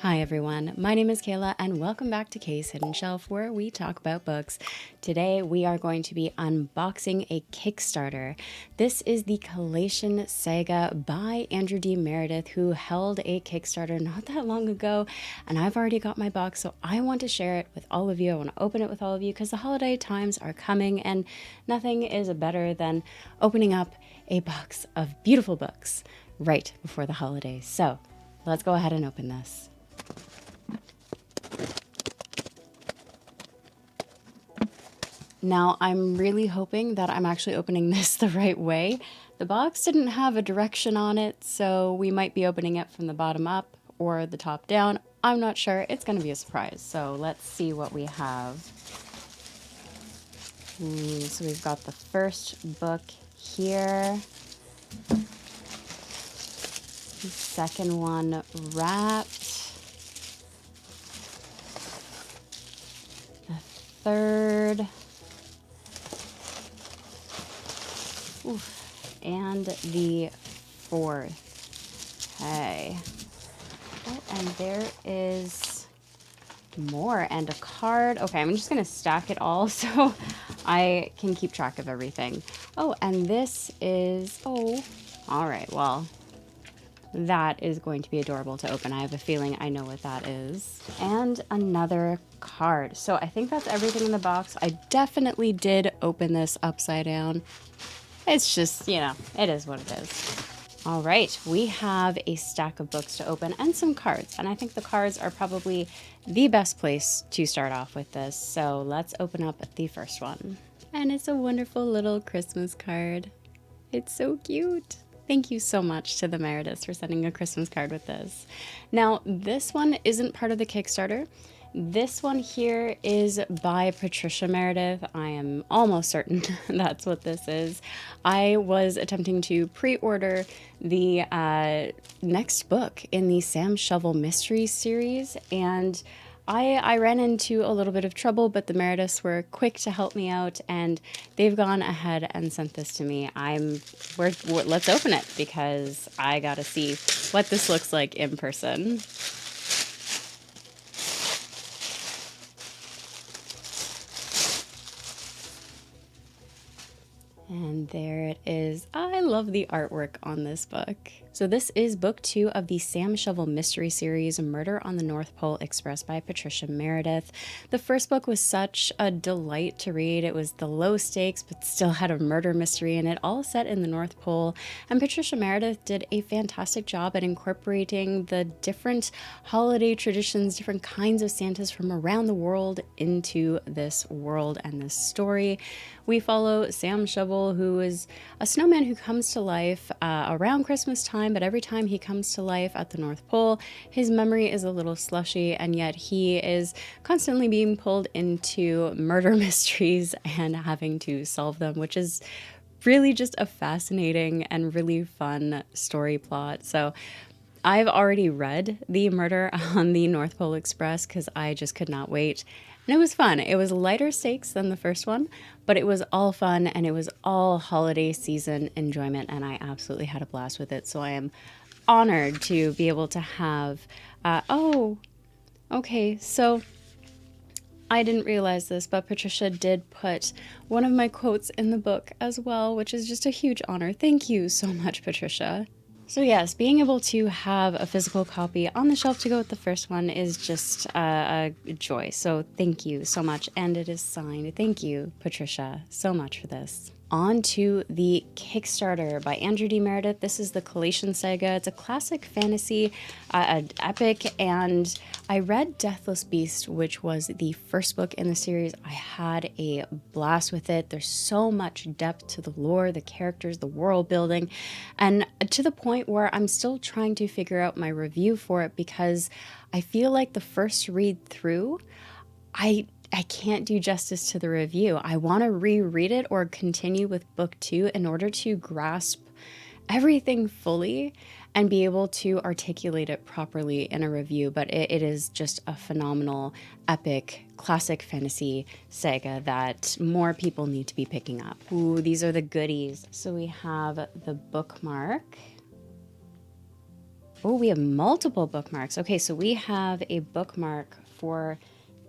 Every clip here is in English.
Hi everyone, my name is Kayla and welcome back to Kay's Hidden Shelf where we talk about books. Today we are going to be unboxing a Kickstarter. This is the Kallattian Saga by Andrew D. Meredith, who held a Kickstarter not that long ago, and I've already got my box, so I want to share it with all of you. I want to open it with all of you because the holiday times are coming and nothing is better than opening up a box of beautiful books right before the holidays. So let's go ahead and open this. Now, I'm really hoping that I'm actually opening this the right way. The box didn't have a direction on it, so we might be opening it from the bottom up or the top down. I'm not sure. It's going to be a surprise. So let's see what we have. So we've got the first book here. The second one wrapped. The third. Oof. And the fourth. Okay. Oh, and there is more and a card. Okay, I'm just going to stack it all so I can keep track of everything. Oh, and this is, all right, well, that is going to be adorable to open. I have a feeling I know what that is. And another card. So I think that's everything in the box. I definitely did open this upside down. It's just, it is what it is. All right, we have a stack of books to open and some cards. And I think the cards are probably the best place to start off with this. So let's open up the first one. And it's a wonderful little Christmas card. It's so cute. Thank you so much to the Merediths for sending a Christmas card with this. Now, this one isn't part of the Kickstarter. This one here is by Patricia Meredith. I am almost certain that's what this is. I was attempting to pre-order the next book in the Sam Shovel Mystery series, and I ran into a little bit of trouble, but the Merediths were quick to help me out, and they've gone ahead and sent this to me. Let's open it because I gotta see what this looks like in person. And there it is. I love the artwork on this book. So this is book 2 of the Sam Shovel Mystery Series, Murder on the North Pole Express by Patricia Meredith. The first book was such a delight to read. It was the low stakes, but still had a murder mystery in it, all set in the North Pole. And Patricia Meredith did a fantastic job at incorporating the different holiday traditions, different kinds of Santas from around the world into this world and this story. We follow Sam Shovel, who is a snowman who comes to life around Christmas time, but every time he comes to life at the North Pole, his memory is a little slushy, and yet he is constantly being pulled into murder mysteries and having to solve them, which is really just a fascinating and really fun story plot. So I've already read the Murder on the North Pole Express because I just could not wait. And it was fun. It was lighter stakes than the first one, but it was all fun and it was all holiday season enjoyment, and I absolutely had a blast with it. So I am honored to be able to have, okay, so I didn't realize this, but Patricia did put one of my quotes in the book as well, which is just a huge honor. Thank you so much, Patricia. So yes, being able to have a physical copy on the shelf to go with the first one is just a joy. So thank you so much. And it is signed. Thank you, Patricia, so much for this. On to the Kickstarter by Andrew D. Meredith. This is the Kallattian Saga. It's a classic fantasy, an epic, and I read Deathless Beast, which was the first book in the series. I had a blast with it. There's so much depth to the lore, the characters, the world building, and to the point where I'm still trying to figure out my review for it because I feel like the first read through, I can't do justice to the review. I want to reread it or continue with book 2 in order to grasp everything fully and be able to articulate it properly in a review. But it is just a phenomenal, epic, classic fantasy saga that more people need to be picking up. Ooh, these are the goodies. So we have the bookmark. Oh, we have multiple bookmarks. Okay, so we have a bookmark for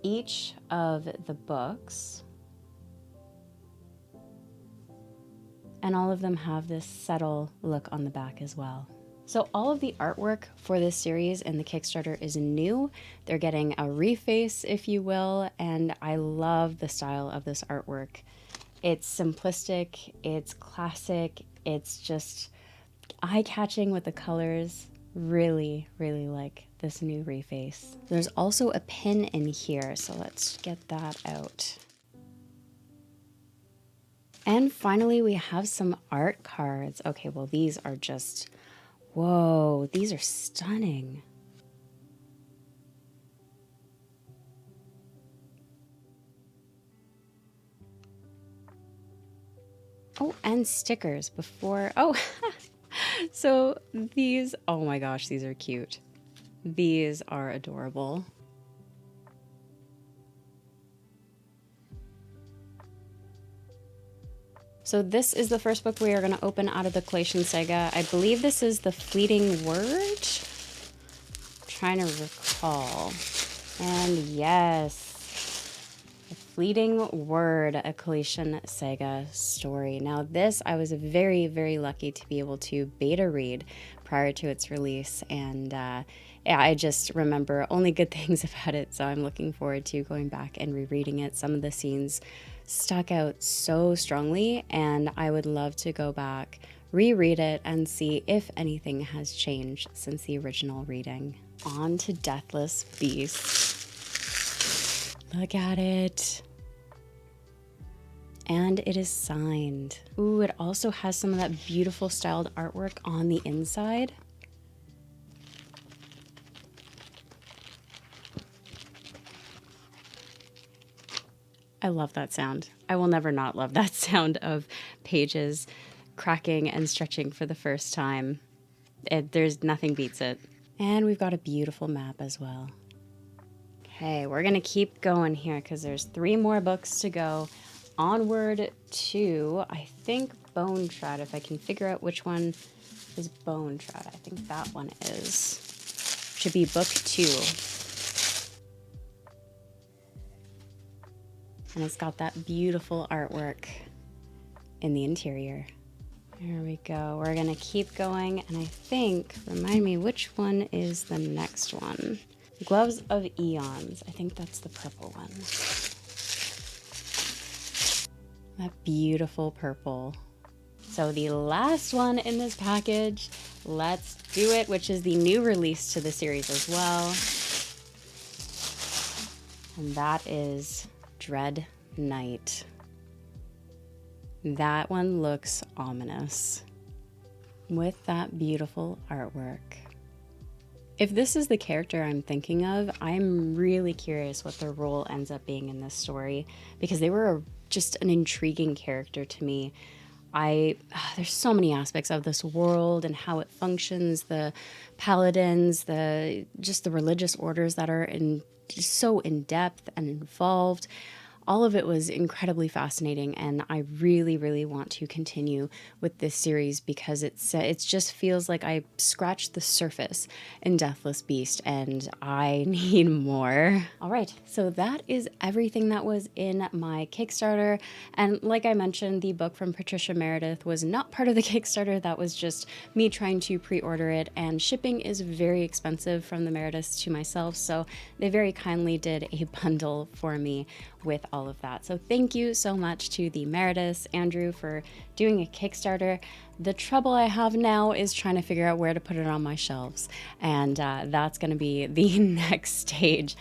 each of the books. And all of them have this subtle look on the back as well. So all of the artwork for this series and the Kickstarter is new. They're getting a reface, if you will, and I love the style of this artwork. It's simplistic, it's classic, it's just eye-catching with the colors. Really, really like this new reface. There's also a pin in here, so let's get that out. And finally, we have some art cards. Okay, well, these are just, whoa, these are stunning. Oh, and stickers before, oh, so these, oh my gosh, these are cute. These are adorable. So this is the first book we are going to open out of the Kallattian Saga. I believe this is The Fleeting Word. I'm trying to recall. And yes, The Fleeting Word, a Kallattian Saga story. Now this, I was very, very lucky to be able to beta read prior to its release. And yeah, I just remember only good things about it. So I'm looking forward to going back and rereading it. Some of the scenes stuck out so strongly, and I would love to go back, reread it, and see if anything has changed since the original reading. On to Deathless Beast. Look at it. And it is signed. Ooh, it also has some of that beautiful styled artwork on the inside. I love that sound. I will never not love that sound of pages cracking and stretching for the first time. There's nothing beats it. And we've got a beautiful map as well. Okay, we're gonna keep going here because there's 3 more books to go. Onward to, I think, Bone Tread, if I can figure out which one is Bone Tread. I think that one is. Should be book 2. And it's got that beautiful artwork in the interior. There we go. We're gonna keep going, and I think, remind me, which one is the next one? Gloves of Eons. I think that's the purple one. That beautiful purple. So the last one in this package, let's do it, which is the new release to the series as well. And that is Dread Night. That one looks ominous with that beautiful artwork. If this is the character I'm thinking of, I'm really curious what their role ends up being in this story, because they were just an intriguing character to me. There's so many aspects of this world and how it functions, the paladins, the religious orders that are so in depth and involved. All of it was incredibly fascinating, and I really, really want to continue with this series because it just feels like I scratched the surface in Deathless Beast, and I need more. All right, so that is everything that was in my Kickstarter, and like I mentioned, the book from Patricia Meredith was not part of the Kickstarter. That was just me trying to pre-order it, and shipping is very expensive from the Merediths to myself, so they very kindly did a bundle for me with all of that. So thank you so much to the Merediths, Andrew, for doing a Kickstarter. The trouble I have now is trying to figure out where to put it on my shelves, and that's going to be the next stage,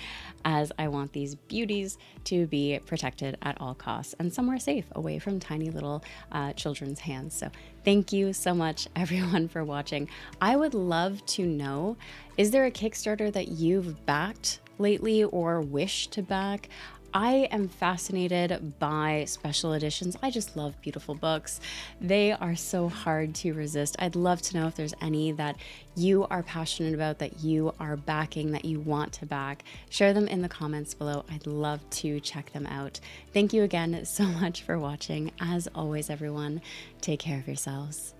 as I want these beauties to be protected at all costs and somewhere safe away from tiny little children's hands. So thank you so much, everyone, for watching. I would love to know, is there a Kickstarter that you've backed lately or wish to back? I am fascinated by special editions. I just love beautiful books. They are so hard to resist. I'd love to know if there's any that you are passionate about, that you are backing, that you want to back. Share them in the comments below. I'd love to check them out. Thank you again so much for watching. As always, everyone, take care of yourselves.